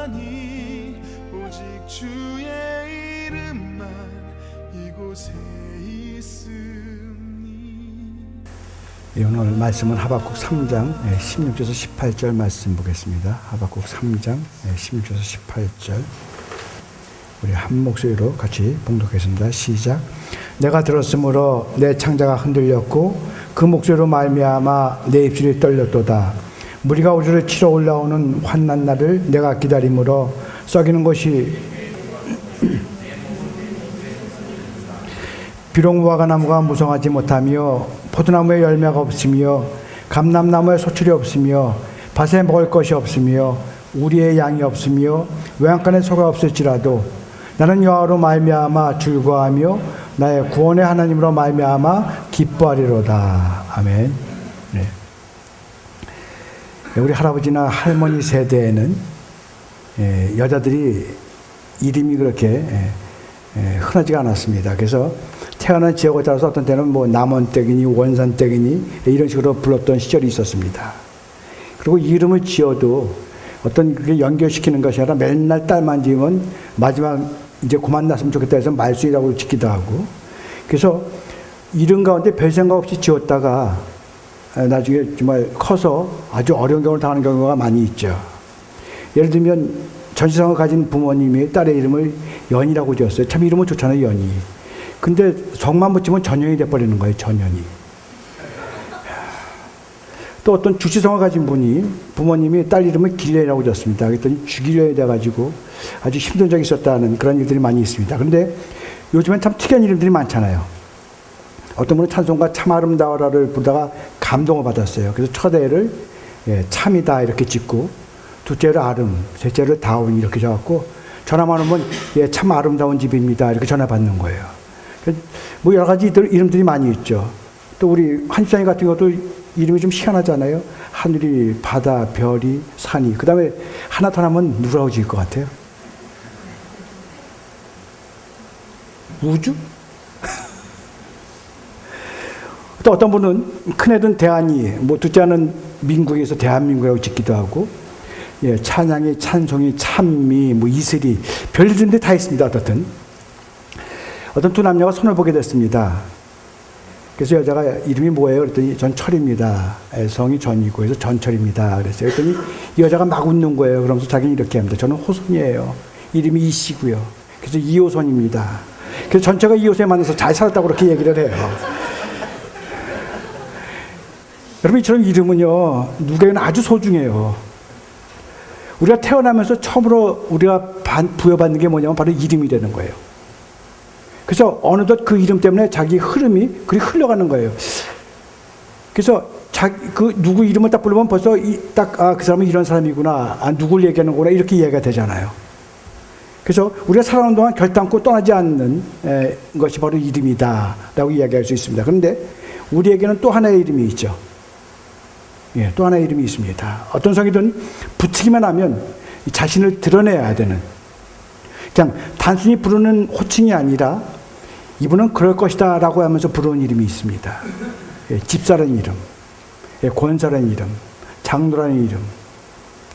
하나니 오직 주의 이름만 이곳에 있으니. 오늘 말씀은 하박국 3장 16절에서 18절 말씀 보겠습니다. 하박국 3장 16절에서 18절 우리 한 목소리로 같이 봉독하겠습니다. 시작. 내가 들었으므로 내 창자가 흔들렸고 그 목소리로 말미암아 내 입술이 떨렸도다. 무리가 우리를 치러 올라오는 환난 날을 내가 기다림으로 썩이는 것이 비록 무화과나무가 무성하지 못하며 포도나무에 열매가 없으며 감람나무에 소출이 없으며 밭에 먹을 것이 없으며 우리의 양이 없으며 외양간에 소가 없을지라도 나는 여호와로 말미암아 즐거워하며 나의 구원의 하나님으로 말미암아 기뻐하리로다. 아멘. 네. 우리 할아버지나 할머니 세대에는 여자들이 이름이 그렇게 흔하지가 않았습니다. 그래서 태어난 지역에 따라서 어떤 때는 뭐 남원댁이니 원산댁이니 이런 식으로 불렀던 시절이 있었습니다. 그리고 이름을 지어도 어떤 그게 연결시키는 것이 아니라 맨날 딸만 지으면 마지막 이제 그만 났으면 좋겠다 해서 말순이라고 짓기도 하고, 그래서 이름 가운데 별 생각 없이 지었다가 나중에 정말 커서 아주 어려운 경우를 당하는 경우가 많이 있죠. 예를 들면 전시성을 가진 부모님이 딸의 이름을 연이라고 지었어요. 참 이름은 좋잖아요, 연이. 근데 성만 붙이면 전연이 돼버리는 거예요, 전연이. 또 어떤 주치성을 가진 분이 부모님이 딸 이름을 길련이라고 지었습니다. 그랬더니 주길련이 돼가지고 아주 힘든 적이 있었다는 그런 일들이 많이 있습니다. 그런데 요즘엔 참 특이한 이름들이 많잖아요. 어떤 분은 찬송가 참 아름다워라를 부르다가 감동을 받았어요. 그래서 첫 애를 참이다 이렇게 짓고, 둘째를 아름, 셋째를 다운 이렇게 적었고, 전화만 오면 참 아름다운 집입니다 이렇게 전화 받는 거예요. 뭐 여러 가지 이름들이 많이 있죠. 또 우리 한시장이 같은 것도 이름이 좀 희한하잖아요. 하늘이, 바다, 별이, 산이. 그 다음에 하나 더 나면 누구라고 지을 것 같아요? 우주? 또 어떤 분은 큰애는 대한이, 뭐 둘째는 민국에서 대한민국이라고 짓기도 하고, 찬양이, 찬송이, 찬미, 뭐 이슬이, 별들인데 다 있습니다. 어떤 두 남녀가 손을 보게 됐습니다. 그래서 여자가 이름이 뭐예요? 그랬더니 전 철입니다. 성이 전이고 그래서 전철입니다. 그랬어요. 그랬더니 이 여자가 막 웃는 거예요. 그러면서 자기는 이렇게 합니다. 저는 호선이에요. 이름이 이씨고요. 그래서 이호선입니다. 그래서 전체가 이호선에 만나서 잘 살았다고 그렇게 얘기를 해요. 여러분, 이처럼 이름은요, 누구에게는 아주 소중해요. 우리가 태어나면서 처음으로 우리가 부여받는 게 뭐냐면 바로 이름이 되는 거예요. 그래서 어느덧 그 이름 때문에 자기 흐름이 그리 흘러가는 거예요. 그래서 그 누구 이름을 딱 부르면 벌써 그 사람은 이런 사람이구나, 누굴 얘기하는구나 이렇게 이해가 되잖아요. 그래서 우리가 살아오는 동안 결단코 떠나지 않는 것이 바로 이름이다라고 이야기할 수 있습니다. 그런데 우리에게는 또 하나의 이름이 있죠. 또 하나의 이름이 있습니다. 어떤 성이든 붙이기만 하면 자신을 드러내야 되는, 그냥 단순히 부르는 호칭이 아니라 이분은 그럴 것이다 라고 하면서 부르는 이름이 있습니다. 집사라는 이름, 권사라는 이름, 장로라는 이름,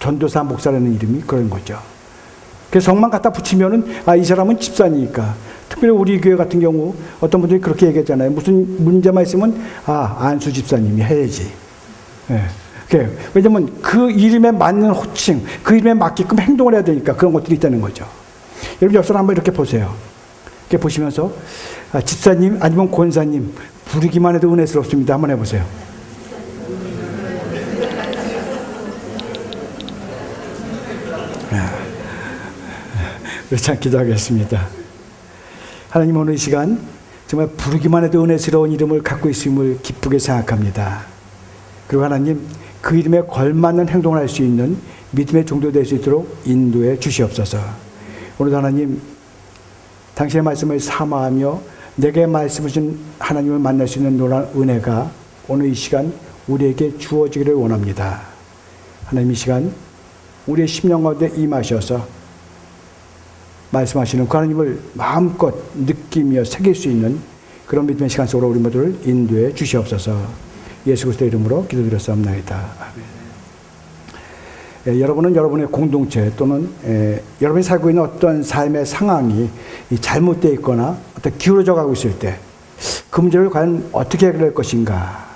전도사, 목사라는 이름이 그런 거죠. 그래서 성만 갖다 붙이면은 이 사람은 집사니까. 특별히 우리 교회 같은 경우 어떤 분들이 그렇게 얘기했잖아요. 무슨 문제만 있으면 안수 집사님이 해야지. 왜냐면 그 이름에 맞는 호칭, 그 이름에 맞게끔 행동을 해야 되니까 그런 것들이 있다는 거죠. 여러분 역사를 한번 이렇게 보세요. 이렇게 보시면서 집사님 아니면 권사님 부르기만 해도 은혜스럽습니다. 한번 해보세요. 그렇지 않기도 하겠습니다. 하나님, 오늘 이 시간 정말 부르기만 해도 은혜스러운 이름을 갖고 있음을 기쁘게 생각합니다. 그리고 하나님, 그 이름에 걸맞는 행동을 할 수 있는 믿음의 종도 될 수 있도록 인도해 주시옵소서. 오늘도 하나님, 당신의 말씀을 사모하며 내게 말씀하신 하나님을 만날 수 있는 놀라운 은혜가 오늘 이 시간 우리에게 주어지기를 원합니다. 하나님, 이 시간 우리의 심령 가운데 임하셔서 말씀하시는 그 하나님을 마음껏 느끼며 새길 수 있는 그런 믿음의 시간 속으로 우리 모두를 인도해 주시옵소서. 예수 그리스도의 이름으로 기도드렸사옵나이다. 아멘. 여러분은 여러분의 공동체 또는 여러분이 살고 있는 어떤 삶의 상황이 잘못되어 있거나 어떤 기울어져 가고 있을 때 그 문제를 과연 어떻게 해결할 것인가.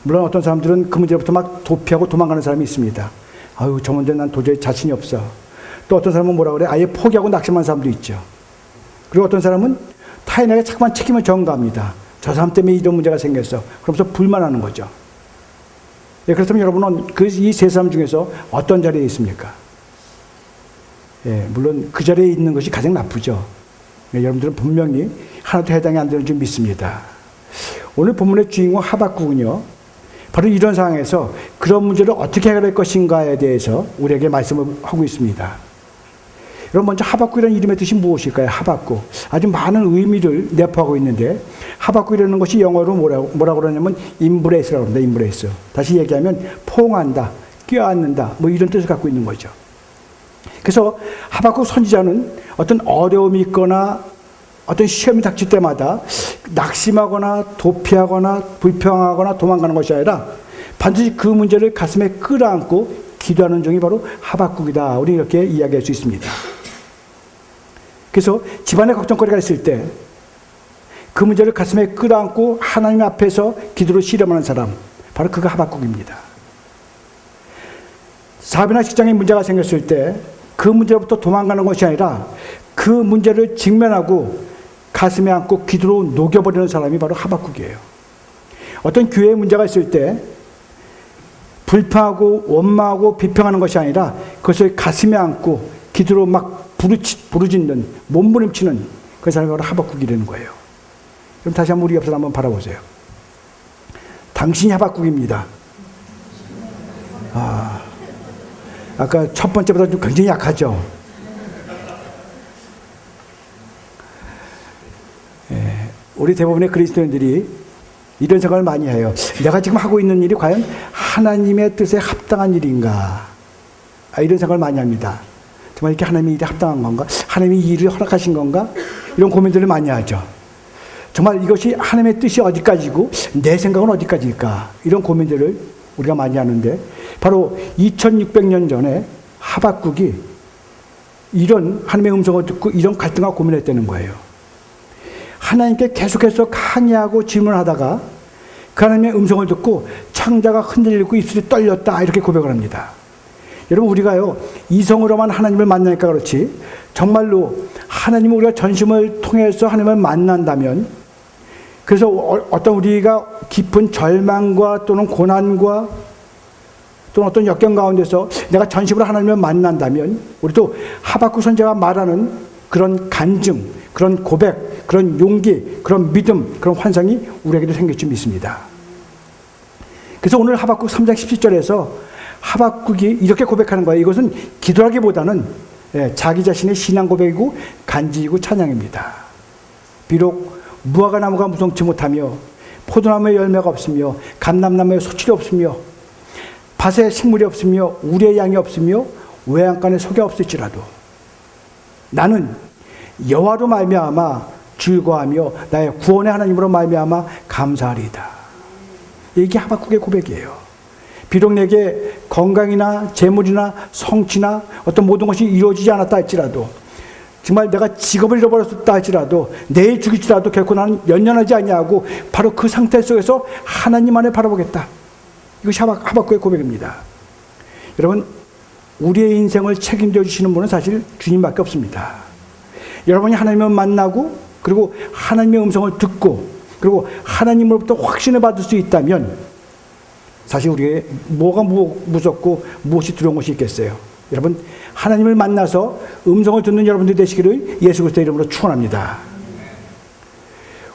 물론 어떤 사람들은 그 문제로부터 막 도피하고 도망가는 사람이 있습니다. 아유, 저 문제는 난 도저히 자신이 없어. 또 어떤 사람은 뭐라 그래? 아예 포기하고 낙심한 사람도 있죠. 그리고 어떤 사람은 타인에게 자꾸만 책임을 전가합니다. 저 사람 때문에 이런 문제가 생겼어. 그러면서 불만하는 거죠. 예, 그렇다면 여러분은 이 세 사람 중에서 어떤 자리에 있습니까? 예, 물론 그 자리에 있는 것이 가장 나쁘죠. 예, 여러분들은 분명히 하나도 해당이 안 되는 줄 믿습니다. 오늘 본문의 주인공 하박국은요, 바로 이런 상황에서 그런 문제를 어떻게 해결할 것인가에 대해서 우리에게 말씀을 하고 있습니다. 여러분, 먼저 하박국이라는 이름의 뜻이 무엇일까요? 하박국. 아주 많은 의미를 내포하고 있는데, 하박국이라는 것이 영어로 뭐라고 그러냐면 임브레이스라고 합니다. 임브레이스. 다시 얘기하면 포옹한다, 껴안는다, 뭐 이런 뜻을 갖고 있는 거죠. 그래서 하박국 선지자는 어떤 어려움이 있거나 어떤 시험이 닥칠 때마다 낙심하거나 도피하거나 불평하거나 도망가는 것이 아니라 반드시 그 문제를 가슴에 끌어안고 기도하는 종이 바로 하박국이다. 우리 이렇게 이야기할 수 있습니다. 그래서 집안에 걱정거리가 있을 때 그 문제를 가슴에 끌어안고 하나님 앞에서 기도로 실험하는 사람, 바로 그가 하박국입니다. 사업이나 직장에 문제가 생겼을 때 그 문제로부터 도망가는 것이 아니라 그 문제를 직면하고 가슴에 안고 기도로 녹여버리는 사람이 바로 하박국이에요. 어떤 교회에 문제가 있을 때 불평하고 원망하고 비평하는 것이 아니라 그것을 가슴에 안고 기도로 막 부르짖는, 몸부림치는 그 사람이 바로 하박국이라는 거예요. 그럼 다시 한번 우리 옆에서 한번 바라보세요. 당신이 하박국입니다. 아까 첫 번째보다 좀 굉장히 약하죠? 우리 대부분의 그리스도인들이 이런 생각을 많이 해요. 내가 지금 하고 있는 일이 과연 하나님의 뜻에 합당한 일인가? 이런 생각을 많이 합니다. 정말 이렇게 하나님의 일이 합당한 건가? 하나님이 이 일을 허락하신 건가? 이런 고민들을 많이 하죠. 정말 이것이 하나님의 뜻이 어디까지고 내 생각은 어디까지일까? 이런 고민들을 우리가 많이 하는데 바로 2600년 전에 하박국이 이런 하나님의 음성을 듣고 이런 갈등과 고민했다는 거예요. 하나님께 계속해서 항의하고 질문하다가 그 하나님의 음성을 듣고 창자가 흔들리고 입술이 떨렸다, 이렇게 고백을 합니다. 여러분, 우리가요 이성으로만 하나님을 만나니까 그렇지 정말로 하나님을 우리가 전심을 통해서 하나님을 만난다면, 그래서 어떤 우리가 깊은 절망과 또는 고난과 또는 어떤 역경 가운데서 내가 전심으로 하나님을 만난다면 우리도 하박국 선지자가 말하는 그런 간증, 그런 고백, 그런 용기, 그런 믿음, 그런 환상이 우리에게도 생길 줄 믿습니다. 그래서 오늘 하박국 3장 17절에서 하박국이 이렇게 고백하는 거예요. 이것은 기도하기보다는 자기 자신의 신앙 고백이고 간증이고 찬양입니다. 비록 무화과 나무가 무성치 못하며 포도나무에 열매가 없으며 감람나무에 소출이 없으며 밭에 식물이 없으며 우리의 양이 없으며 외양간에 소가 없을지라도 나는 여호와로 말미암아 즐거워하며 나의 구원의 하나님으로 말미암아 감사하리이다. 이게 하박국의 고백이에요. 비록 내게 건강이나 재물이나 성취나 어떤 모든 것이 이루어지지 않았다 할지라도, 정말 내가 직업을 잃어버렸다 할지라도, 내일 죽일지라도 결코 나는 연연하지 아니하고 바로 그 상태 속에서 하나님만을 바라보겠다. 이것이 하박국의 고백입니다. 여러분, 우리의 인생을 책임져 주시는 분은 사실 주님밖에 없습니다. 여러분이 하나님을 만나고 그리고 하나님의 음성을 듣고 그리고 하나님으로부터 확신을 받을 수 있다면 사실 우리에게 뭐가 무섭고 무엇이 두려운 것이 있겠어요. 여러분, 하나님을 만나서 음성을 듣는 여러분들이 되시기를 예수 그리스도의 이름으로 축원합니다.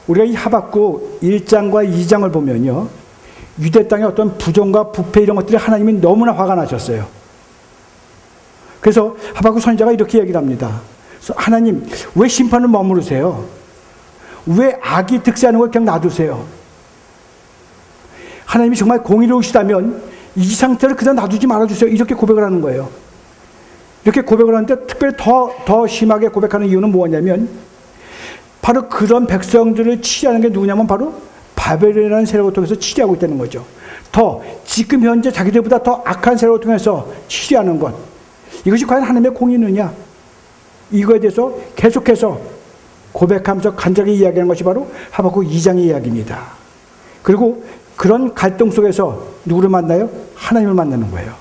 우리가 이 하박국 1장과 2장을 보면요, 유대 땅의 어떤 부정과 부패 이런 것들이 하나님이 너무나 화가 나셨어요. 그래서 하박국 선지자가 이렇게 얘기를 합니다. 하나님, 왜 심판을 머무르세요? 왜 악이 득세하는 걸 그냥 놔두세요? 하나님이 정말 공의로우시다면 이 상태를 그냥 놔두지 말아주세요. 이렇게 고백을 하는 거예요. 이렇게 고백을 하는데 특별히 더 심하게 고백하는 이유는 뭐냐면 바로 그런 백성들을 치리하는 게 누구냐면 바로 바벨론이라는 세력을 통해서 치리하고 있다는 거죠. 더 지금 현재 자기들보다 더 악한 세력을 통해서 치리하는 것, 이것이 과연 하나님의 공의느냐? 이거에 대해서 계속해서 고백하면서 간절히 이야기하는 것이 바로 하박국 2장의 이야기입니다. 그리고 그런 갈등 속에서 누구를 만나요? 하나님을 만나는 거예요.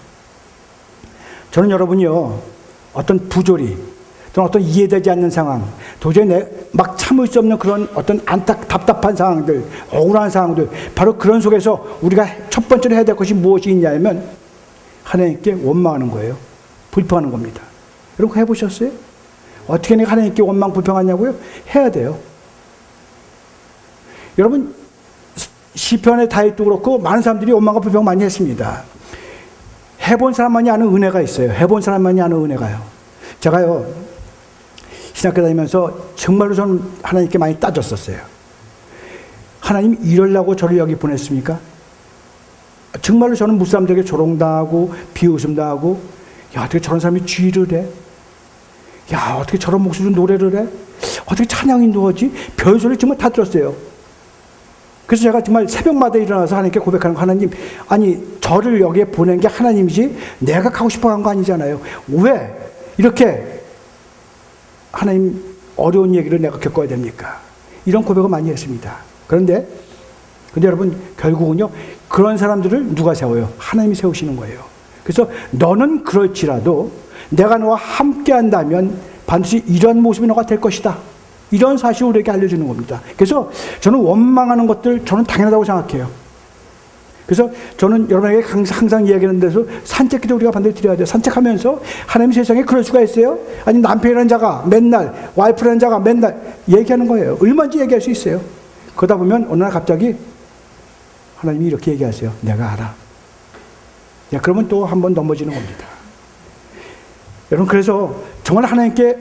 저는 여러분이요, 어떤 부조리 또는 어떤 이해되지 않는 상황, 도저히 막 참을 수 없는 그런 어떤 답답한 상황들, 억울한 상황들, 바로 그런 속에서 우리가 첫 번째로 해야 될 것이 무엇이 있냐면 하나님께 원망하는 거예요. 불평하는 겁니다. 여러분 해보셨어요? 어떻게 내가 하나님께 원망 불평하냐고요? 해야 돼요. 여러분 시편의 다윗도 그렇고 많은 사람들이 원망과 불평 많이 했습니다. 해본 사람만이 아는 은혜가 있어요. 해본 사람만이 아는 은혜가요. 제가요 신학교 다니면서 정말로 저는 하나님께 많이 따졌었어요. 하나님 이러려고 저를 여기 보냈습니까? 정말로 저는 무사람들에게 조롱당하고 비웃음도 하고, 야 어떻게 저런 사람이 주의를 해? 야 어떻게 저런 목소리로 노래를 해? 어떻게 찬양인도 하지? 별소리 정말 다 들었어요. 그래서 제가 정말 새벽마다 일어나서 하나님께 고백하는 거, 하나님, 아니 저를 여기에 보낸 게 하나님이지 내가 가고 싶어 한 거 아니잖아요. 왜 이렇게 하나님 어려운 얘기를 내가 겪어야 됩니까? 이런 고백을 많이 했습니다. 그런데 여러분 결국은요, 그런 사람들을 누가 세워요? 하나님이 세우시는 거예요. 그래서 너는 그럴지라도 내가 너와 함께 한다면 반드시 이런 모습이 너가 될 것이다. 이런 사실을 우리에게 알려주는 겁니다. 그래서 저는 원망하는 것들 저는 당연하다고 생각해요. 그래서 저는 여러분에게 항상 이야기하는 데서 산책기도 우리가 반드시 드려야 돼요. 산책하면서 하나님 세상에 그럴 수가 있어요? 아니 남편이라는 자가 맨날, 와이프라는 자가 맨날 얘기하는 거예요. 얼마든지 얘기할 수 있어요. 그러다 보면 어느 날 갑자기 하나님이 이렇게 얘기하세요. 내가 알아. 야, 그러면 또 한 번 넘어지는 겁니다. 여러분 그래서 정말 하나님께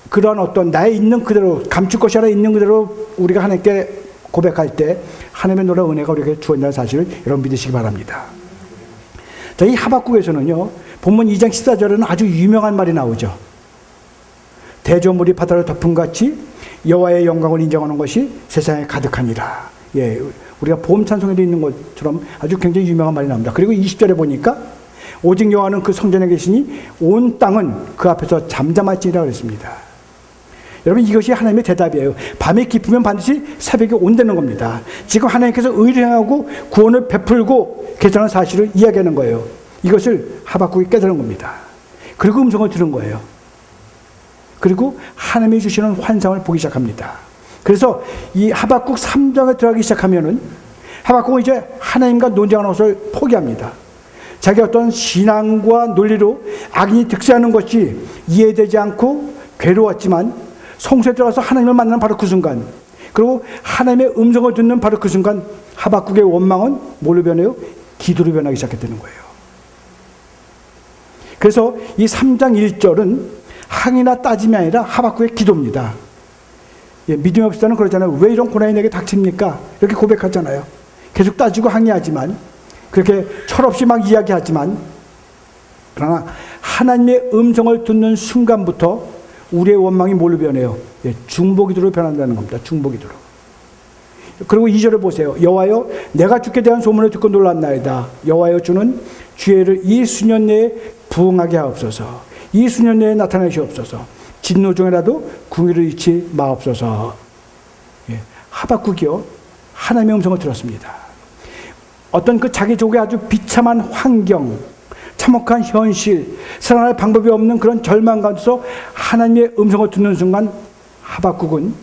그런 어떤 나의 있는 그대로, 감출 것이 아니라 있는 그대로 우리가 하나님께 고백할 때 하나님의 놀라운 은혜가 우리에게 주어진다는 사실을 여러분 믿으시기 바랍니다. 자, 이 하박국에서는요, 본문 2장 14절에는 아주 유명한 말이 나오죠. 대조물이 바다를 덮은 같이 여호와의 영광을 인정하는 것이 세상에 가득하니라. 예, 우리가 보험 찬송에도 있는 것처럼 아주 굉장히 유명한 말이 나옵니다. 그리고 20절에 보니까 오직 여호와는 그 성전에 계시니 온 땅은 그 앞에서 잠잠할지니라 그랬습니다. 여러분 이것이 하나님의 대답이에요. 밤이 깊으면 반드시 새벽이 온다는 겁니다. 지금 하나님께서 의를 행하고 구원을 베풀고 계시다는 사실을 이야기하는 거예요. 이것을 하박국이 깨달은 겁니다. 그리고 음성을 들은 거예요. 그리고 하나님이 주시는 환상을 보기 시작합니다. 그래서 이 하박국 3장에 들어가기 시작하면은 하박국은 이제 하나님과 논쟁하는 것을 포기합니다. 자기 어떤 신앙과 논리로 악인이 득세하는 것이 이해되지 않고 괴로웠지만 성소에 들어가서 하나님을 만나는 바로 그 순간, 그리고 하나님의 음성을 듣는 바로 그 순간 하박국의 원망은 뭘로 변해요? 기도로 변하기 시작했다는 거예요. 그래서 이 3장 1절은 항의나 따짐이 아니라 하박국의 기도입니다. 예, 믿음이 없을 때는 그러잖아요. 왜 이런 고난이 내게 닥칩니까? 이렇게 고백하잖아요. 계속 따지고 항의하지만, 그렇게 철없이 막 이야기하지만, 그러나 하나님의 음성을 듣는 순간부터 우리의 원망이 뭘로 변해요? 예, 중보기도로 변한다는 겁니다. 중보기도로. 그리고 2절에 보세요. 여호와여 내가 주께 대한 소문을 듣고 놀랐나이다. 여호와여 주는 주의를 이 수년 내에 부응하게 하옵소서. 이 수년 내에 나타내시옵소서. 진노 중에라도 궁의를 잃지 마옵소서. 예, 하박국이요, 하나님의 음성을 들었습니다. 어떤 그 자기 족의 아주 비참한 환경, 참혹한 현실, 살아날 방법이 없는 그런 절망 가운데서 하나님의 음성을 듣는 순간 하박국은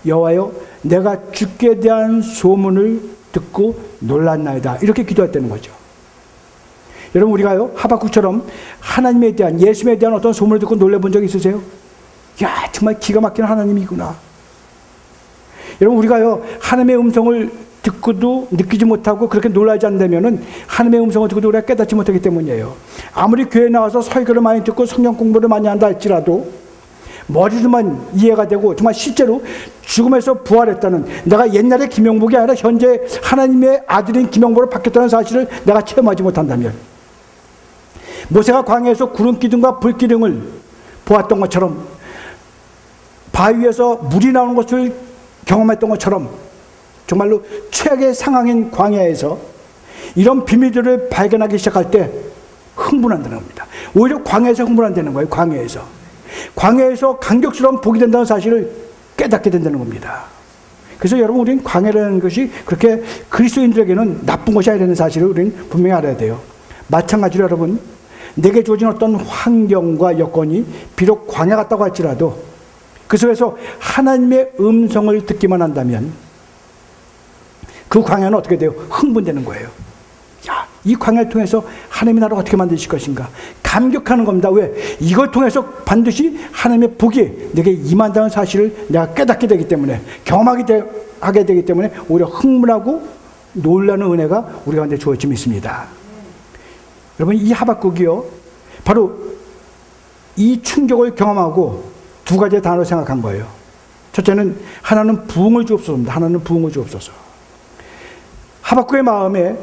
여호와여 내가 주께 대한 소문을 듣고 놀랐나이다. 이렇게 기도했다는 거죠. 여러분 우리가요 하박국처럼 하나님에 대한, 예수님에 대한 어떤 소문을 듣고 놀라본 적 있으세요? 야 정말 기가 막히는 하나님이구나. 여러분 우리가요 하나님의 음성을 듣고도 느끼지 못하고 그렇게 놀라지 않는다면은 하나님의 음성을 듣고도 우리가 깨닫지 못하기 때문이에요. 아무리 교회에 나와서 설교를 많이 듣고 성경 공부를 많이 한다 할지라도 머리로만 이해가 되고 정말 실제로 죽음에서 부활했다는, 내가 옛날의 김영복이 아니라 현재 하나님의 아들인 김영복으로 바뀌었다는 사실을 내가 체험하지 못한다면, 모세가 광야에서 구름 기둥과 불 기둥을 보았던 것처럼, 바위에서 물이 나오는 것을 경험했던 것처럼, 정말로 최악의 상황인 광야에서 이런 비밀들을 발견하기 시작할 때 흥분한다는 겁니다. 오히려 광야에서 흥분한다는 거예요. 광야에서 감격스러운 복이 된다는 사실을 깨닫게 된다는 겁니다. 그래서 여러분, 우리는 광야라는 것이 그렇게 그리스도인들에게는 나쁜 것이 아니라는 사실을 우리는 분명히 알아야 돼요. 마찬가지로 여러분, 내게 주어진 어떤 환경과 여건이 비록 광야 같다고 할지라도 그 속에서 하나님의 음성을 듣기만 한다면 그 광야는 어떻게 돼요? 흥분되는 거예요. 야, 이 광야를 통해서 하나님이 나를 어떻게 만드실 것인가? 감격하는 겁니다. 왜? 이걸 통해서 반드시 하나님의 복이 내게 임한다는 사실을 내가 깨닫게 되기 때문에, 경험하게 되기 때문에 오히려 흥분하고 놀라는 은혜가 우리 가운데 주어짐이 있습니다. 여러분, 이 하박국이요, 바로 이 충격을 경험하고 두 가지의 단어를 생각한 거예요. 첫째는 하나는 부흥을 주옵소서입니다. 하나는 부흥을 주옵소서. 하박국의 마음에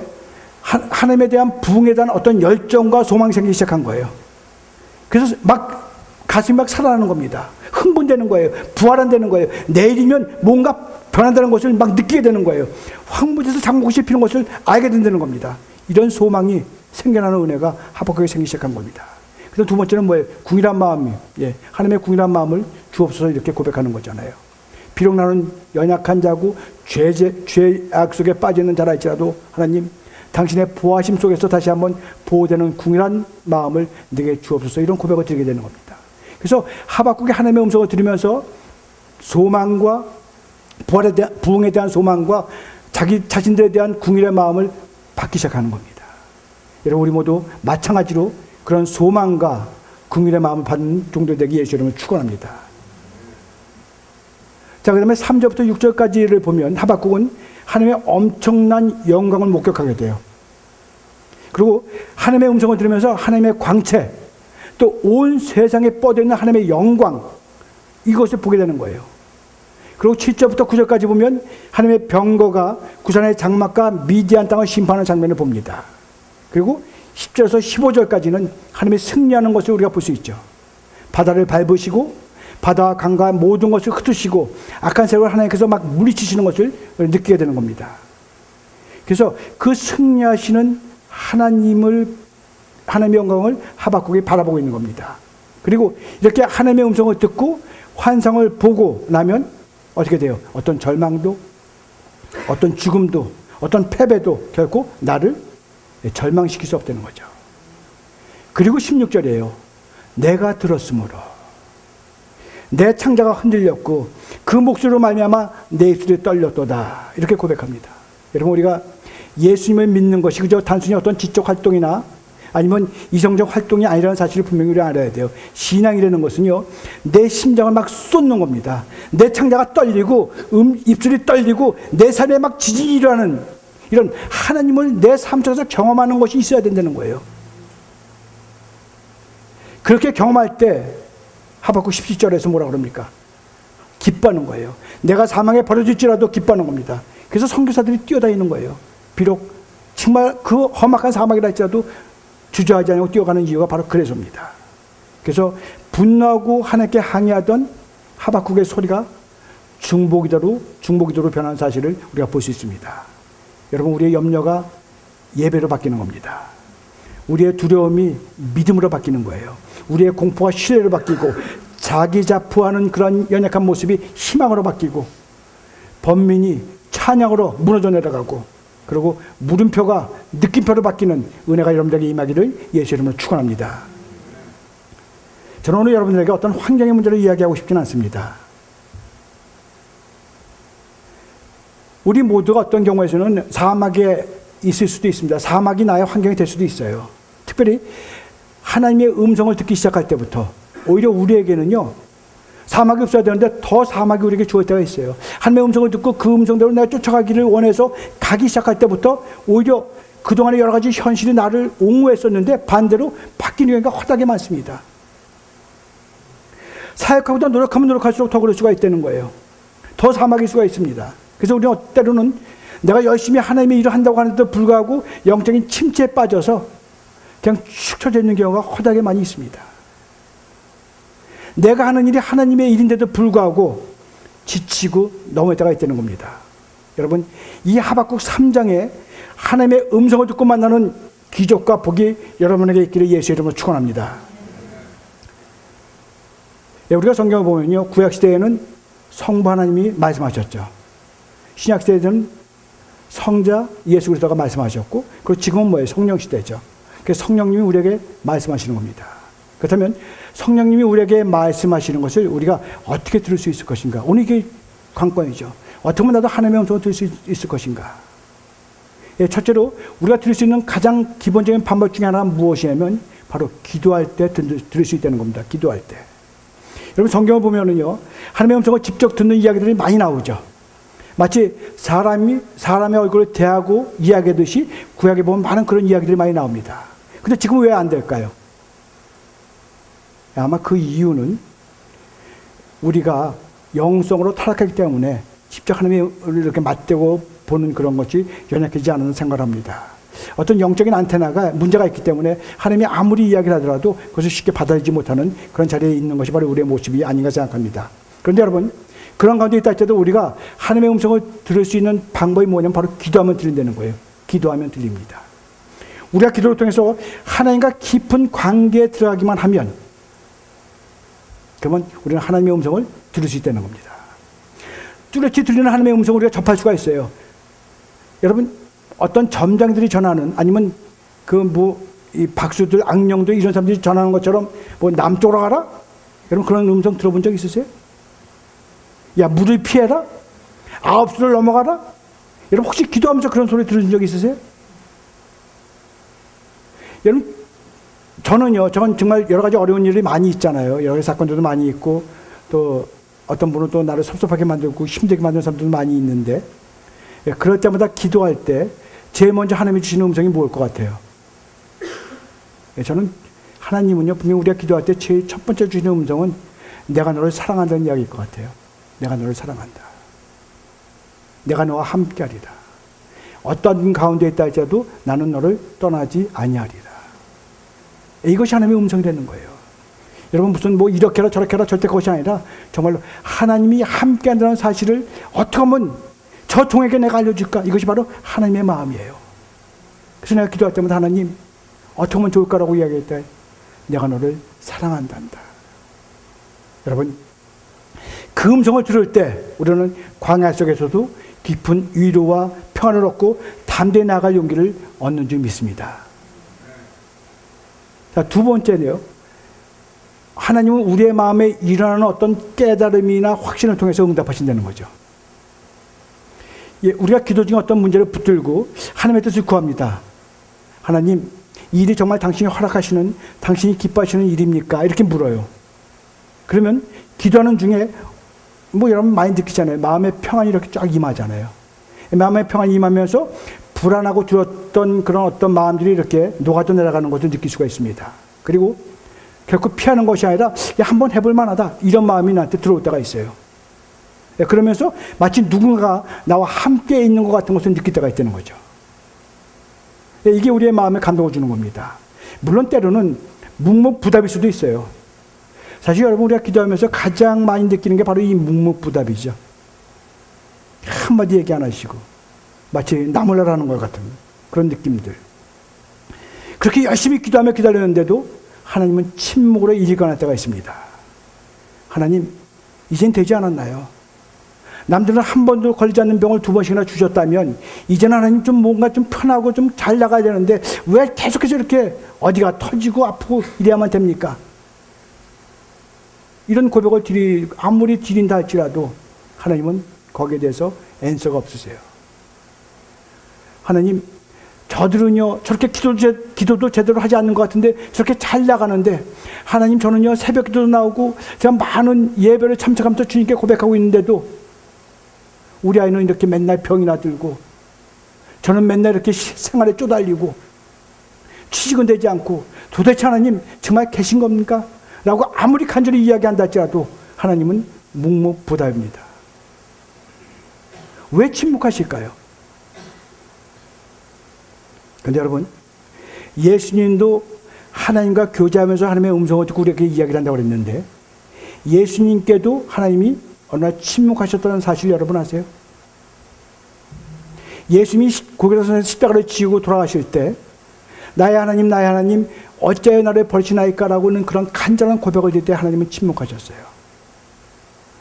하나님에 대한 부흥에 대한 어떤 열정과 소망이 생기기 시작한 거예요. 그래서 막 가슴이 막 살아나는 겁니다. 흥분되는 거예요. 부활한다는 거예요. 내일이면 뭔가 변한다는 것을 막 느끼게 되는 거예요. 황무지에서 장목이 피는 것을 알게 된다는 겁니다. 이런 소망이 생겨나는 은혜가 하박국에 생기기 시작한 겁니다. 그래서 두 번째는 뭐예요? 궁일한 마음이, 하나님의 궁일한 마음을 주옵소서 이렇게 고백하는 거잖아요. 비록 나는 연약한 자고 죄악 속에 빠지는 자라 할지라도 하나님, 당신의 보호하심 속에서 다시 한번 보호되는 궁일한 마음을 내게 주옵소서, 이런 고백을 드리게 되는 겁니다. 그래서 하박국이 하나님의 음성을 들으면서 소망과 부흥에 대한 소망과 자기 자신들에 대한 궁일의 마음을 받기 시작하는 겁니다. 여러분, 우리 모두 마찬가지로 그런 소망과 궁일의 마음을 받는 정도 되기 예수 이름을 축원합니다. 자, 그 다음에 3절부터 6절까지를 보면 하박국은 하나님의 엄청난 영광을 목격하게 돼요. 그리고 하나님의 음성을 들으면서 하나님의 광채, 또 온 세상에 뻗어있는 하나님의 영광, 이것을 보게 되는 거예요. 그리고 7절부터 9절까지 보면 하나님의 병거가 구산의 장막과 미디안 땅을 심판하는 장면을 봅니다. 그리고 10절에서 15절까지는 하나님이 승리하는 것을 우리가 볼 수 있죠. 바다를 밟으시고 바다와 강과 모든 것을 흩으시고 악한 세력을 하나님께서 막 물리치시는 것을 느끼게 되는 겁니다. 그래서 그 승리하시는 하나님의 영광을 하박국이 바라보고 있는 겁니다. 그리고 이렇게 하나님의 음성을 듣고 환상을 보고 나면 어떻게 돼요? 어떤 절망도, 어떤 죽음도, 어떤 패배도 결코 나를 절망시킬 수 없다는 거죠. 그리고 16절이에요. 내가 들었으므로 내 창자가 흔들렸고 그 목소리로 말미암아 내 입술이 떨렸도다, 이렇게 고백합니다. 여러분, 우리가 예수님을 믿는 것이 그저 단순히 어떤 지적 활동이나 아니면 이성적 활동이 아니라는 사실을 분명히 우리가 알아야 돼요. 신앙이라는 것은요, 내 심장을 막 쏟는 겁니다. 내 창자가 떨리고 입술이 떨리고 내 삶에 막 지진이 일어나는 이런 하나님을 내 삶 속에서 경험하는 것이 있어야 된다는 거예요. 그렇게 경험할 때 하박국 17절에서 뭐라 그럽니까? 기뻐하는 거예요. 내가 사망에 버려질지라도 기뻐하는 겁니다. 그래서 선교사들이 뛰어다니는 거예요. 비록 정말 그 험악한 사막이라 할지라도 주저하지 않고 뛰어가는 이유가 바로 그래서입니다. 그래서 분노하고 하나님께 항의하던 하박국의 소리가 중보기도로 변한 사실을 우리가 볼 수 있습니다. 여러분, 우리의 염려가 예배로 바뀌는 겁니다. 우리의 두려움이 믿음으로 바뀌는 거예요. 우리의 공포가 신뢰로 바뀌고 자기 자부하는 그런 연약한 모습이 희망으로 바뀌고 번민이 찬양으로 무너져 내려가고 그리고 물음표가 느낌표로 바뀌는 은혜가 여러분들에게 임하기를 예수 이름으로 축원합니다. 저는 오늘 여러분들에게 어떤 환경의 문제를 이야기하고 싶지는 않습니다. 우리 모두가 어떤 경우에서는 사막에 있을 수도 있습니다. 사막이 나의 환경이 될 수도 있어요. 특별히 하나님의 음성을 듣기 시작할 때부터 오히려 우리에게는요, 사막이 없어야 되는데 더 사막이 우리에게 주어질 때가 있어요. 하나님의 음성을 듣고 그 음성대로 내가 쫓아가기를 원해서 가기 시작할 때부터 오히려 그동안의 여러 가지 현실이 나를 옹호했었는데 반대로 바뀌는 경우가 허다하게 많습니다. 사역하고도 노력하면 노력할수록 더 그럴 수가 있다는 거예요. 더 사막일 수가 있습니다. 그래서 우리는 때로는 내가 열심히 하나님의 일을 한다고 하는데도 불구하고 영적인 침체에 빠져서 그냥 축 처져 있는 경우가 허다하게 많이 있습니다. 내가 하는 일이 하나님의 일인데도 불구하고 지치고 넘어질 때가 있다는 겁니다. 여러분, 이 하박국 3장에 하나님의 음성을 듣고 만나는 기적과 복이 여러분에게 있기를 예수의 이름으로 축원합니다. 우리가 성경을 보면요, 구약시대에는 성부 하나님이 말씀하셨죠. 신약시대에는 성자 예수 그리스도가 말씀하셨고, 그리고 지금은 뭐예요? 성령시대죠. 그래서 성령님이 우리에게 말씀하시는 겁니다. 그렇다면 성령님이 우리에게 말씀하시는 것을 우리가 어떻게 들을 수 있을 것인가? 오늘 이게 관건이죠. 어떻게 하면 나도 하나님의 음성을 들을 수 있을 것인가? 첫째로 우리가 들을 수 있는 가장 기본적인 방법 중에 하나는 무엇이냐면 바로 기도할 때 들을 수 있다는 겁니다. 기도할 때. 여러분 성경을 보면은요, 하나님의 음성을 직접 듣는 이야기들이 많이 나오죠. 마치 사람의 얼굴을 대하고 이야기하듯이 구약에 보면 많은 그런 이야기들이 많이 나옵니다. 근데 지금 왜 안 될까요? 아마 그 이유는 우리가 영성으로 타락하기 때문에 직접 하나님을 이렇게 맞대고 보는 그런 것이 연약하지 않은 생각을 합니다. 어떤 영적인 안테나가 문제가 있기 때문에 하나님이 아무리 이야기를 하더라도 그것을 쉽게 받아들이지 못하는 그런 자리에 있는 것이 바로 우리의 모습이 아닌가 생각합니다. 그런데 여러분, 그런 가운데 있다 할지라도 우리가 하나님의 음성을 들을 수 있는 방법이 뭐냐면 바로 기도하면 들린다는 거예요. 기도하면 들립니다. 우리가 기도를 통해서 하나님과 깊은 관계에 들어가기만 하면 그러면 우리는 하나님의 음성을 들을 수 있다는 겁니다. 뚜렷이 들리는 하나님의 음성을 우리가 접할 수가 있어요. 여러분, 어떤 점장들이 전하는, 아니면 이 박수들, 악령들 이런 사람들이 전하는 것처럼 남쪽으로 가라? 여러분 그런 음성 들어본 적 있으세요? 야, 물을 피해라? 9수를 넘어가라? 여러분 혹시 기도하면서 그런 소리 들은 적 있으세요? 여러분, 저는 정말 여러 가지 어려운 일이 많이 있잖아요. 여러 가지 사건들도 많이 있고, 또 어떤 분은 또 나를 섭섭하게 만들고 힘들게 만드는 사람들도 많이 있는데, 그럴 때마다 기도할 때 제일 먼저 하나님이 주시는 음성이 무엇일 것 같아요? 저는 하나님은요, 분명히 우리가 기도할 때 제일 첫 번째 주시는 음성은 내가 너를 사랑한다는 이야기일 것 같아요. 내가 너를 사랑한다. 내가 너와 함께하리라. 어떤 가운데 있다 할지라도 나는 너를 떠나지 아니하리라. 이것이 하나님의 음성이 되는 거예요. 여러분 무슨 이렇게 해라 저렇게 해라 절대 그것이 아니라 정말로 하나님이 함께한다는 사실을 어떻게 하면 저 종에게 내가 알려줄까? 이것이 바로 하나님의 마음이에요. 그래서 내가 기도할 때마다 하나님 어떻게 하면 좋을까라고 이야기할 때 내가 너를 사랑한단다. 여러분 그 음성을 들을 때 우리는 광야 속에서도 깊은 위로와 평안을 얻고 담대히 나아갈 용기를 얻는 줄 믿습니다. 자, 두 번째는요. 하나님은 우리의 마음에 일어나는 어떤 깨달음이나 확신을 통해서 응답하신다는 거죠. 우리가 기도 중에 어떤 문제를 붙들고 하나님의 뜻을 구합니다. 하나님, 이 일이 정말 당신이 허락하시는, 당신이 기뻐하시는 일입니까? 이렇게 물어요. 그러면 기도하는 중에 여러분 많이 느끼잖아요. 마음의 평안이 이렇게 쫙 임하잖아요. 마음의 평안이 임하면서 불안하고 두었던 그런 어떤 마음들이 이렇게 녹아져 내려가는 것을 느낄 수가 있습니다. 그리고 결코 피하는 것이 아니라 한번 해볼 만하다 이런 마음이 나한테 들어올 때가 있어요. 그러면서 마치 누군가가 나와 함께 있는 것 같은 것을 느낄 때가 있다는 거죠. 이게 우리의 마음에 감동을 주는 겁니다. 물론 때로는 묵묵부답일 수도 있어요. 사실 여러분 우리가 기도하면서 가장 많이 느끼는 게 바로 이 묵묵부답이죠. 한마디 얘기 안 하시고 마치 나몰라라는 것 같은 그런 느낌들. 그렇게 열심히 기도하며 기다렸는데도 하나님은 침묵으로 일관할 때가 있습니다. 하나님, 이젠 되지 않았나요? 남들은 한 번도 걸리지 않는 병을 2번씩이나 주셨다면 이제는 하나님 좀 뭔가 좀 편하고 좀 잘 나가야 되는데 왜 계속해서 이렇게 어디가 터지고 아프고 이래야만 됩니까? 이런 고백을 아무리 드린다 할지라도 하나님은 거기에 대해서 앤서가 없으세요. 하나님, 저들은요 저렇게 기도도 제대로 하지 않는 것 같은데 저렇게 잘 나가는데 하나님, 저는요 새벽 기도도 나오고 제가 많은 예배를 참석하면서 주님께 고백하고 있는데도 우리 아이는 이렇게 맨날 병이나 들고 저는 맨날 이렇게 생활에 쪼달리고 취직은 되지 않고 도대체 하나님 정말 계신 겁니까? 라고 아무리 간절히 이야기한다 할지라도 하나님은 묵묵부답입니다. 왜 침묵하실까요? 그런데 여러분, 예수님도 하나님과 교제하면서 하나님의 음성을 듣고 우리에게 이야기를 한다고 그랬는데 예수님께도 하나님이 어느 날 침묵하셨다는 사실 여러분 아세요? 예수님이 고개에서 십자가를 지고 돌아가실 때 나의 하나님 나의 하나님 어찌하여 나를 버리시나이까라고는 그런 간절한 고백을 드릴 때 하나님은 침묵하셨어요.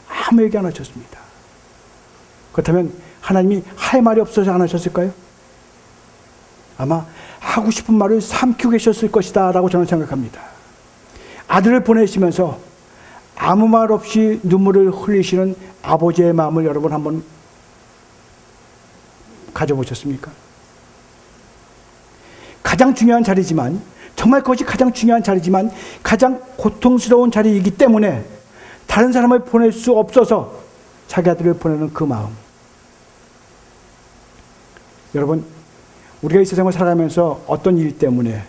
아무 얘기 안 하셨습니다. 그렇다면 하나님이 할 말이 없어서 안 하셨을까요? 아마 하고 싶은 말을 삼키고 계셨을 것이다 라고 저는 생각합니다. 아들을 보내시면서 아무 말 없이 눈물을 흘리시는 아버지의 마음을 여러분 한번 가져보셨습니까? 가장 중요한 자리지만, 정말 그것이 가장 중요한 자리지만 가장 고통스러운 자리이기 때문에 다른 사람을 보낼 수 없어서 자기 아들을 보내는 그 마음. 여러분, 우리가 이 세상을 살아가면서 어떤 일 때문에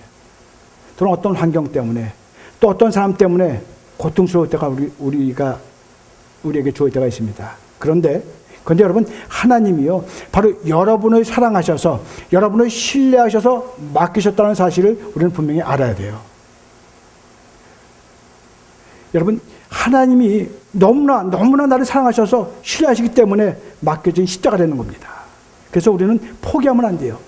또는 어떤 환경 때문에 또 어떤 사람 때문에 고통스러울 때가 우리에게 주어질 때가 있습니다. 그런데 여러분, 하나님이요 바로 여러분을 사랑하셔서 여러분을 신뢰하셔서 맡기셨다는 사실을 우리는 분명히 알아야 돼요. 여러분, 하나님이 너무나 나를 사랑하셔서 신뢰하시기 때문에 맡겨진 십자가 되는 겁니다. 그래서 우리는 포기하면 안 돼요.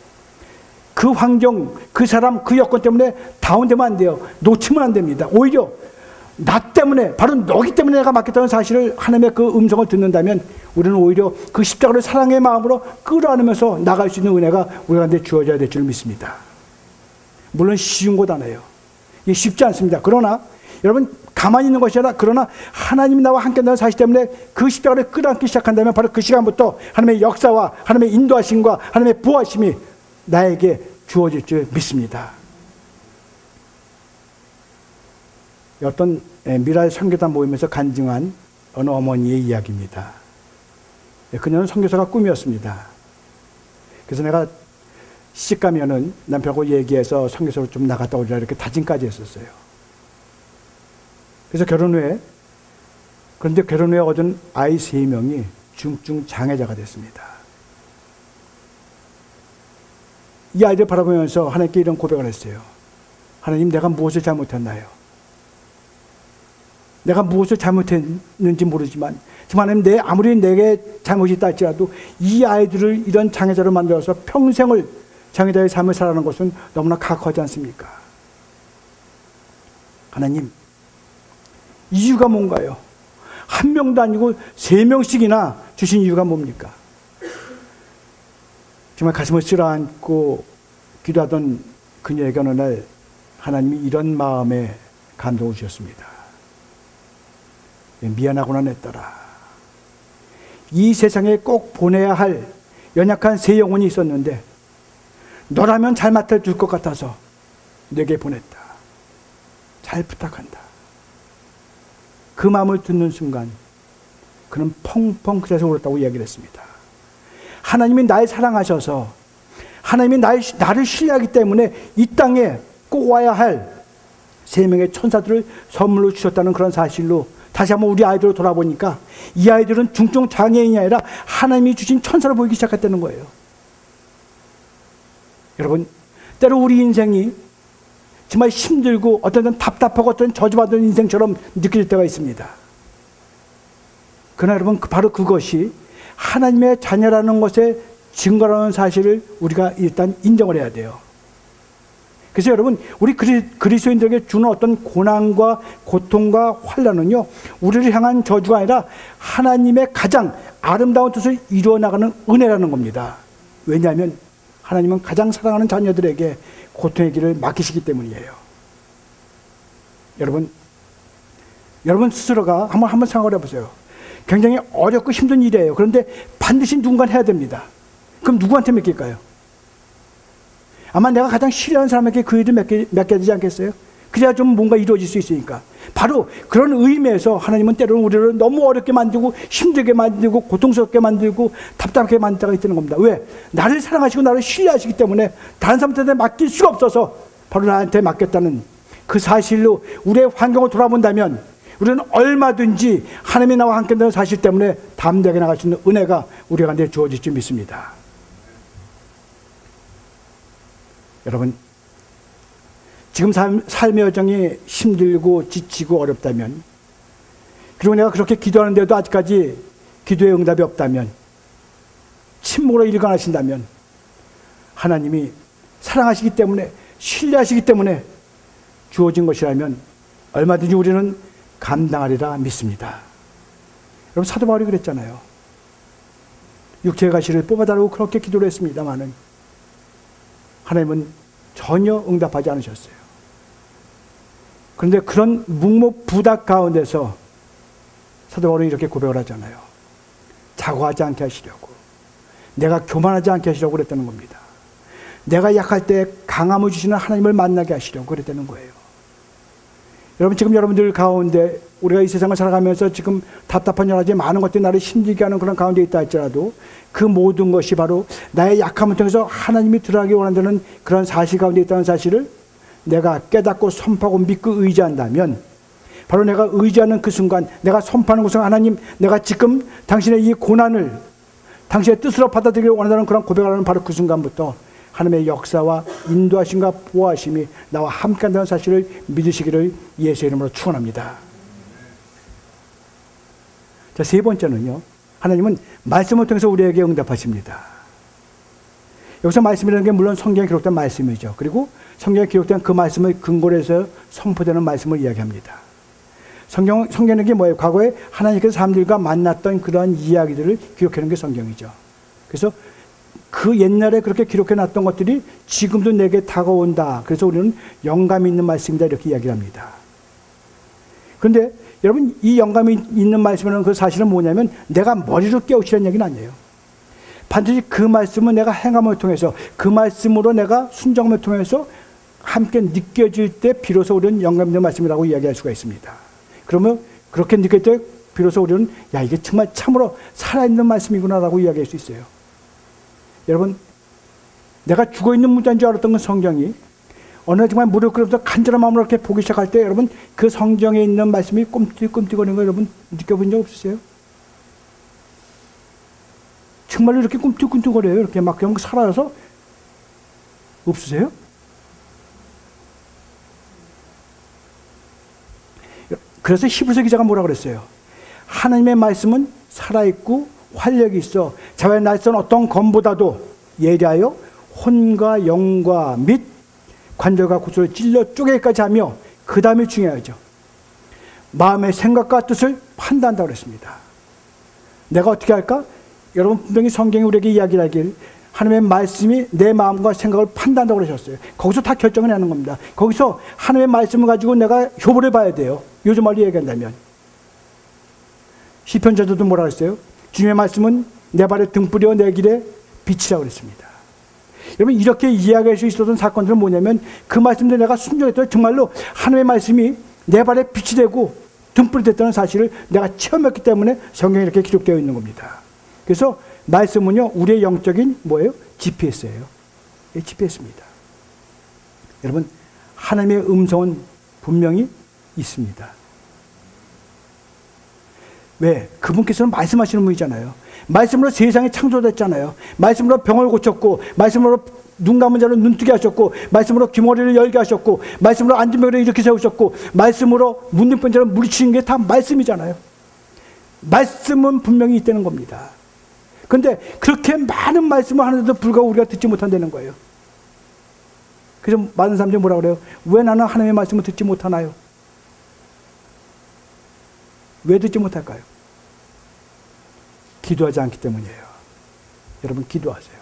그 환경, 그 사람, 그 여건 때문에 다운되면 안 돼요. 놓치면 안 됩니다. 오히려 나 때문에, 바로 너기 때문에 내가 맡겼다는 사실을, 하나님의 그 음성을 듣는다면 우리는 오히려 그 십자가를 사랑의 마음으로 끌어안으면서 나갈 수 있는 은혜가 우리한테 주어져야 될 줄 믿습니다. 물론 쉬운 것 아니에요. 이게 쉽지 않습니다. 그러나 여러분, 가만히 있는 것이 아니라, 그러나 하나님이 나와 함께 한다는 사실 때문에 그 십자가를 끌어안기 시작한다면 바로 그 시간부터 하나님의 역사와 하나님의 인도하심과 하나님의 보호하심이 나에게 주어질 줄 믿습니다. 어떤 미랄 선교단 모임에서 간증한 어느 어머니의 이야기입니다. 그녀는 선교사가 꿈이었습니다. 그래서 내가 시집 가면은 남편하고 얘기해서 선교사로 좀 나갔다 오리라 이렇게 다짐까지 했었어요. 그래서 그런데 결혼 후에 얻은 아이 3명이 중증 장애자가 됐습니다. 이 아이들 바라보면서 하나님께 이런 고백을 했어요. 하나님, 내가 무엇을 잘못했나요? 내가 무엇을 잘못했는지 모르지만 정말 하나님, 아무리 내게 잘못이 있다 할지라도 이 아이들을 이런 장애자로 만들어서 평생을 장애자의 삶을 살아가는 것은 너무나 가혹하지 않습니까? 하나님, 이유가 뭔가요? 1명도 아니고 3명씩이나 주신 이유가 뭡니까? 정말 가슴을 쓸어안고 기도하던 그녀에게 어느 날 하나님이 이런 마음에 감동을 주셨습니다. 미안하구나 내 딸아. 이 세상에 꼭 보내야 할 연약한 3 영혼이 있었는데 너라면 잘 맡아줄 것 같아서 내게 보냈다. 잘 부탁한다. 그 마음을 듣는 순간 그는 펑펑 그 자리에서 울었다고 이야기를 했습니다. 하나님이 날 사랑하셔서 하나님이 나를 신뢰하기 때문에 이 땅에 꼭 와야 할 3명의 천사들을 선물로 주셨다는 그런 사실로 다시 한번 우리 아이들을 돌아보니까 이 아이들은 중증 장애인이 아니라 하나님이 주신 천사로 보이기 시작했다는 거예요. 여러분, 때로 우리 인생이 정말 힘들고 어떤 때는 답답하고 어떤 저주받은 인생처럼 느껴질 때가 있습니다. 그러나 여러분, 바로 그것이 하나님의 자녀라는 것의 증거라는 사실을 우리가 일단 인정을 해야 돼요. 그래서 여러분, 우리 그리스도인들에게 주는 어떤 고난과 고통과 환난은요, 우리를 향한 저주가 아니라 하나님의 가장 아름다운 뜻을 이루어나가는 은혜라는 겁니다. 왜냐하면 하나님은 가장 사랑하는 자녀들에게 고통의 길을 맡기시기 때문이에요. 여러분 스스로가 한번 생각을 해보세요. 굉장히 어렵고 힘든 일이에요. 그런데 반드시 누군가 해야 됩니다. 그럼 누구한테 맡길까요? 아마 내가 가장 싫어하는 사람에게 그 일을 맡겨야 되지 않겠어요? 그래야 좀 뭔가 이루어질 수 있으니까. 바로 그런 의미에서 하나님은 때로는 우리를 너무 어렵게 만들고 힘들게 만들고 고통스럽게 만들고 답답하게 만들 때가 있다는 겁니다. 왜? 나를 사랑하시고 나를 신뢰하시기 때문에 다른 사람한테 맡길 수가 없어서 바로 나한테 맡겼다는 그 사실로 우리의 환경을 돌아본다면 우리는 얼마든지 하나님이 나와 함께 한다는 사실 때문에 담대하게 나갈 수 있는 은혜가 우리한테 주어질 줄 믿습니다. 여러분, 지금 삶의 여정이 힘들고 지치고 어렵다면, 그리고 내가 그렇게 기도하는데도 아직까지 기도의 응답이 없다면, 침묵으로 일관하신다면 하나님이 사랑하시기 때문에, 신뢰하시기 때문에 주어진 것이라면 얼마든지 우리는 감당하리라 믿습니다. 여러분, 사도 바울이 그랬잖아요. 육체의 가시를 뽑아달라고 그렇게 기도를 했습니다마는 하나님은 전혀 응답하지 않으셨어요. 그런데 그런 묵묵부답 가운데서 사도 바울은 이렇게 고백을 하잖아요. 자고하지 않게 하시려고, 내가 교만하지 않게 하시려고 그랬다는 겁니다. 내가 약할 때 강함을 주시는 하나님을 만나게 하시려고 그랬다는 거예요. 여러분, 지금 여러분들 가운데 우리가 이 세상을 살아가면서 지금 답답한 여러 가지 많은 것들이 나를 힘들게 하는 그런 가운데 있다 할지라도 그 모든 것이 바로 나의 약함을 통해서 하나님이 들어가기 원한다는 그런 사실 가운데 있다는 사실을 내가 깨닫고 선포하고 믿고 의지한다면, 바로 내가 의지하는 그 순간, 내가 선포하는 그 순간, 하나님, 내가 지금 당신의 이 고난을 당신의 뜻으로 받아들이기 원한다는 그런 고백을 하는 바로 그 순간부터 하나님의 역사와 인도하심과 보호하심이 나와 함께한다는 사실을 믿으시기를 예수의 이름으로 축원합니다. 자, 세 번째는요, 하나님은 말씀을 통해서 우리에게 응답하십니다. 여기서 말씀이라는 게 물론 성경에 기록된 말씀이죠. 그리고 성경에 기록된 그 말씀을 근거로 해서 선포되는 말씀을 이야기합니다. 성경은 게 뭐예요? 과거에 하나님께서 사람들과 만났던 그러한 이야기들을 기록해놓은 게 성경이죠. 그래서 그 옛날에 그렇게 기록해놨던 것들이 지금도 내게 다가온다. 그래서 우리는 영감이 있는 말씀이다, 이렇게 이야기를 합니다. 그런데 여러분, 이 영감이 있는 말씀이라는 그 사실은 뭐냐면 내가 머리로 깨우치라는 얘기는 아니에요. 반드시 그 말씀은 내가 행함을 통해서, 그 말씀으로 내가 순종함을 통해서 함께 느껴질 때 비로소 우리는 영감 있는 말씀이라고 이야기할 수가 있습니다. 그러면 그렇게 느낄 때 비로소 우리는 야, 이게 정말 참으로 살아있는 말씀이구나라고 이야기할 수 있어요. 여러분, 내가 죽어있는 문자인 줄 알았던 그 성경이 어느 날 정말 무릎 꿇으면서 간절한 마음으로 이렇게 보기 시작할 때 여러분, 그 성경에 있는 말씀이 꿈틀꿈틀거리는 거 여러분 느껴본 적 없으세요? 정말로 이렇게 꿈틀꿈틀거려요. 이렇게 막 그냥 살아서 없으세요? 그래서 히브리서 기자가 뭐라 그랬어요? 하나님의 말씀은 살아있고 활력이 있어 자외 날선 어떤 검보다도 예리하여 혼과 영과 및 관절과 구슬을 찔러 쪼개기까지 하며, 그 다음에 중요하죠. 마음의 생각과 뜻을 판단한다고 그랬습니다. 내가 어떻게 할까? 여러분, 분명히 성경이 우리에게 이야기를 하길 하나님의 말씀이 내 마음과 생각을 판단한다고 그러셨어요. 거기서 다 결정을 하는 겁니다. 거기서 하나님의 말씀을 가지고 내가 효보를 봐야 돼요. 요즘 말로 얘기한다면. 시편자들도 뭐라 그랬어요? 주님의 말씀은 내 발에 등불이요 내 길에 빛이라고 그랬습니다. 여러분, 이렇게 이야기할 수 있었던 사건들은 뭐냐면 그 말씀대로 내가 순종했더니 정말로 하나님의 말씀이 내 발에 빛이 되고 등불이 됐다는 사실을 내가 체험했기 때문에 성경에 이렇게 기록되어 있는 겁니다. 그래서 말씀은요, 우리의 영적인 뭐예요? GPS예요. GPS입니다. 여러분, 하나님의 음성은 분명히 있습니다. 왜? 그분께서는 말씀하시는 분이잖아요. 말씀으로 세상이 창조됐잖아요. 말씀으로 병을 고쳤고, 말씀으로 눈 감은 자를 눈뜨게 하셨고, 말씀으로 귀머리를 열게 하셨고, 말씀으로 앉은 병을 일으켜 세우셨고, 말씀으로 문둥병 자를 물리치는 게 다 말씀이잖아요. 말씀은 분명히 있다는 겁니다. 그런데 그렇게 많은 말씀을 하는데도 불구하고 우리가 듣지 못한다는 거예요. 그래서 많은 사람들이 뭐라 그래요? 왜 나는 하나님의 말씀을 듣지 못하나요? 왜 듣지 못할까요? 기도하지 않기 때문이에요. 여러분, 기도하세요.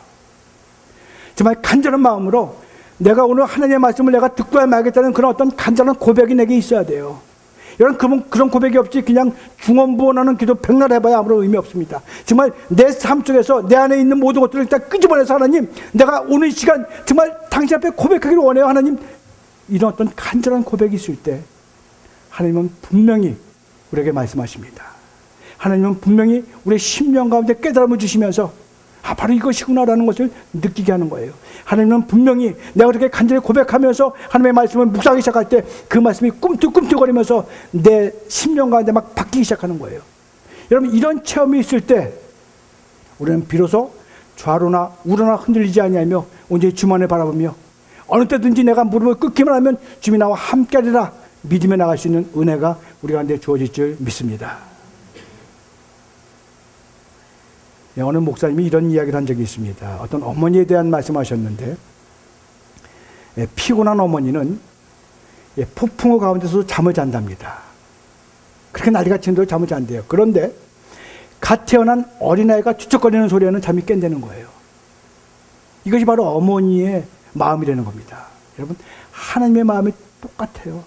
정말 간절한 마음으로 내가 오늘 하나님의 말씀을 내가 듣고야 말겠다는 그런 어떤 간절한 고백이 내게 있어야 돼요. 여러분, 그런 고백이 없이 그냥 중언부언하는 기도 백날 해봐야 아무런 의미 없습니다. 정말 내 삶 속에서 내 안에 있는 모든 것들을 일단 끄집어내서 하나님, 내가 오늘 이 시간 정말 당신 앞에 고백하기를 원해요. 하나님, 이런 어떤 간절한 고백이 있을 때 하나님은 분명히 우리에게 말씀하십니다. 하나님은 분명히 우리의 심령 가운데 깨달음을 주시면서 바로 이것이구나라는 것을 느끼게 하는 거예요. 하나님은 분명히 내가 그렇게 간절히 고백하면서 하나님의 말씀을 묵상하기 시작할 때 그 말씀이 꿈틀꿈틀거리면서 내 심령 가운데 막 바뀌기 시작하는 거예요. 여러분, 이런 체험이 있을 때 우리는 비로소 좌로나 우로나 흔들리지 아니하며 온전히 주만을 바라보며 어느 때든지 내가 무릎을 꿇기만 하면 주님이 나와 함께하리라 믿음에 나갈 수 있는 은혜가 우리 가운데 주어질 줄 믿습니다. 어느 목사님이 이런 이야기를 한 적이 있습니다. 어떤 어머니에 대한 말씀하셨는데, 피곤한 어머니는 폭풍우 가운데서 잠을 잔답니다. 그렇게 난리가 치는 대로 잠을 잔대요. 그런데 갓 태어난 어린아이가 뒤척거리는 소리에는 잠이 깬다는 거예요. 이것이 바로 어머니의 마음이라는 겁니다. 여러분, 하나님의 마음이 똑같아요.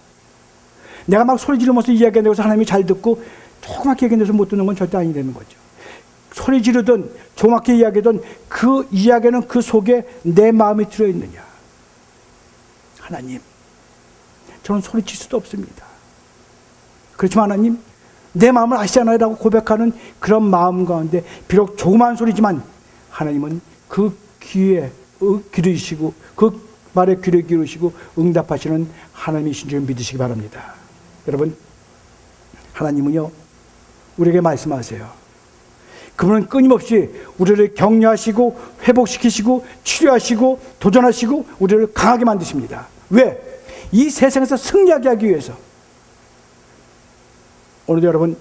내가 막 소리 지르면서 이야기하면서 하나님이 잘 듣고 조그맣게 얘기해서 못 듣는 건 절대 아니라는 거죠. 소리 지르든 조그맣게 이야기하든 그 이야기는 그 속에 내 마음이 들어있느냐. 하나님, 저는 소리칠 수도 없습니다. 그렇지만 하나님, 내 마음을 아시잖아요 라고 고백하는 그런 마음 가운데 비록 조그마한 소리지만 하나님은 그 귀에 귀를 주시고 그 말에 귀를 기울이시고 응답하시는 하나님이신 줄 믿으시기 바랍니다. 여러분, 하나님은요 우리에게 말씀하세요. 그분은 끊임없이 우리를 격려하시고 회복시키시고 치료하시고 도전하시고 우리를 강하게 만드십니다. 왜? 이 세상에서 승리하게 하기 위해서. 오늘도 여러분,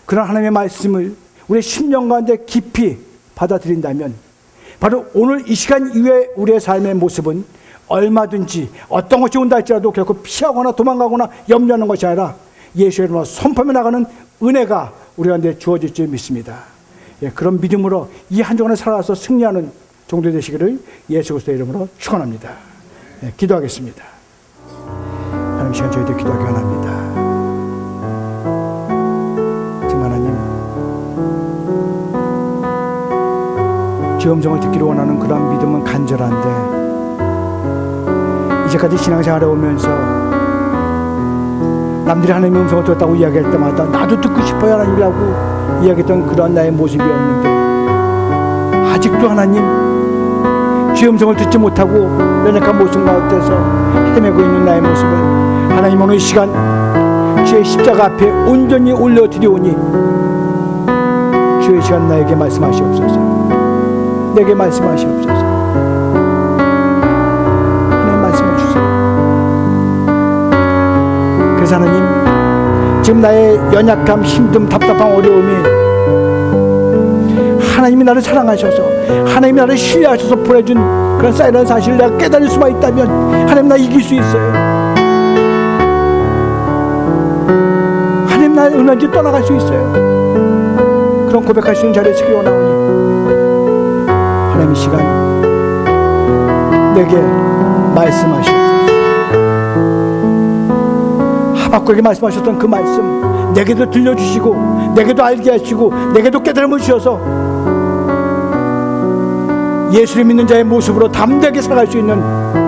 그런 하나님의 말씀을 우리의 심령 가운데 깊이 받아들인다면 바로 오늘 이 시간 이후에 우리의 삶의 모습은 얼마든지 어떤 것이 온다 할지라도 결코 피하거나 도망가거나 염려하는 것이 아니라 예수의 이름으로 선포하며 나가는 은혜가 우리 가운데 주어질 줄 믿습니다. 그런 믿음으로 이 한 주간을 살아서 승리하는 종도 되시기를 예수 그리스도의 이름으로 축원합니다. 기도하겠습니다. 하나님, 시간 저희들 기도하기 원합니다. 지금 하나님, 주의 음성을 듣기를 원하는 그런 믿음은 간절한데 이제까지 신앙생활에 오면서 남들이 하나님의 음성을 들었다고 이야기할 때마다 나도 듣고 싶어요 하나님이라고 이야기했던 그런 나의 모습이었는데 아직도 하나님 주의 음성을 듣지 못하고 연약한 모습 가운데서 헤매고 있는 나의 모습을 하나님 오늘 이 시간 주의 십자가 앞에 온전히 올려드리오니 주의 시간 나에게 말씀하시옵소서. 내게 말씀하시옵소서. 하나님 말씀해 주세요. 그래서 하나님, 지금 나의 연약함, 힘듦, 답답함, 어려움이 하나님이 나를 사랑하셔서 하나님이 나를 신뢰하셔서 보내준 그런 사이라는 사실을 내가 깨달을 수만 있다면 하나님 나 이길 수 있어요. 하나님 나의 은혜인지 떠나갈 수 있어요. 그런 고백할 수 있는 자리에 서기 원하오니 하나님 이 시간 내게 말씀하시옵소서. 하박국에게 말씀하셨던 그 말씀 내게도 들려주시고 내게도 알게 하시고 내게도 깨달음을 주셔서 예수를 믿는 자의 모습으로 담대하게 살아갈 수 있는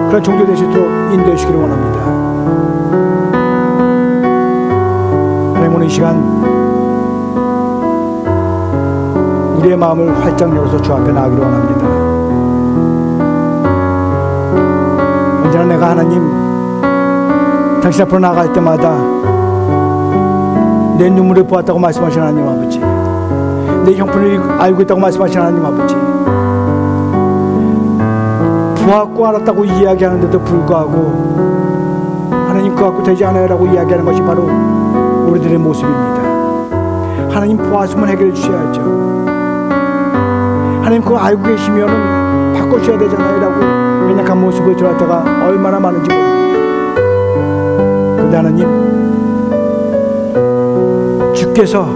그런 종교 될 수 있도록 인도해 주시기를 원합니다. 하나님 오늘 이 시간 우리의 마음을 활짝 열어서 주 앞에 나가기를 원합니다. 언제나 내가 하나님 당신 앞으로 나갈 때마다 내 눈물을 보았다고 말씀하신 하나님 아버지, 내 형편을 알고 있다고 말씀하신 하나님 아버지, 보았고 알았다고 이야기하는데도 불구하고 하나님 그거 갖고 되지 않아요 라고 이야기하는 것이 바로 우리들의 모습입니다. 하나님 보았으면 해결해 주셔야죠. 하나님 그거 알고 계시면은 바꿔주셔야 되잖아요 라고 연약한 모습을 드러날 때가 얼마나 많은지 모릅니다. 그런데 하나님, 주께서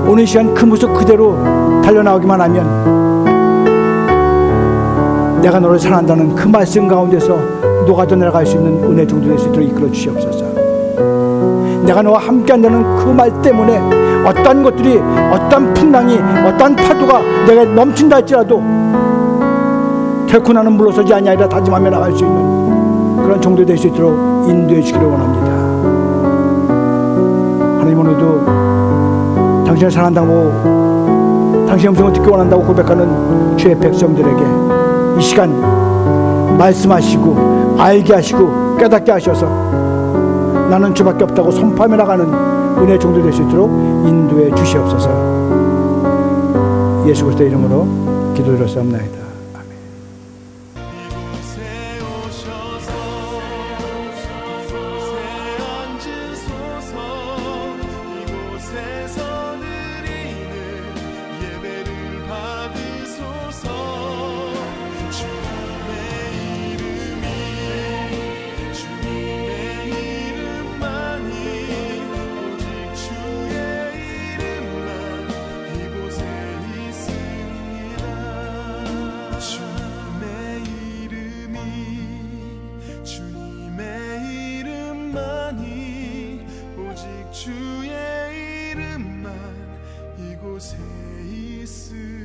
오늘 시간 그 모습 그대로 달려나오기만 하면 내가 너를 사랑한다는 그 말씀 가운데서 녹아져 내려갈 수 있는 은혜 정도 될 수 있도록 이끌어 주시옵소서. 내가 너와 함께한다는 그 말 때문에 어떤 것들이, 어떤 풍랑이, 어떤 파도가 내가 넘친다 할지라도 결코 나는 물러서지 아니하리라 다짐하며 나갈 수 있는 그런 정도 될 수 있도록 인도해 주기를 원합니다. 하나님 오늘도 당신을 사랑한다고, 당신의 음성을 듣기 원한다고 고백하는 주의 백성들에게 이 시간 말씀하시고 알게 하시고 깨닫게 하셔서 나는 주밖에 없다고 선포하며 나가는 은혜 정도 될 수 있도록 인도해 주시옵소서. 예수 그리스도의 이름으로 기도드렸사옵나이다. 이곳에서 드리는 예배를 이름만이 오직 주의 이름만 이곳에 있으리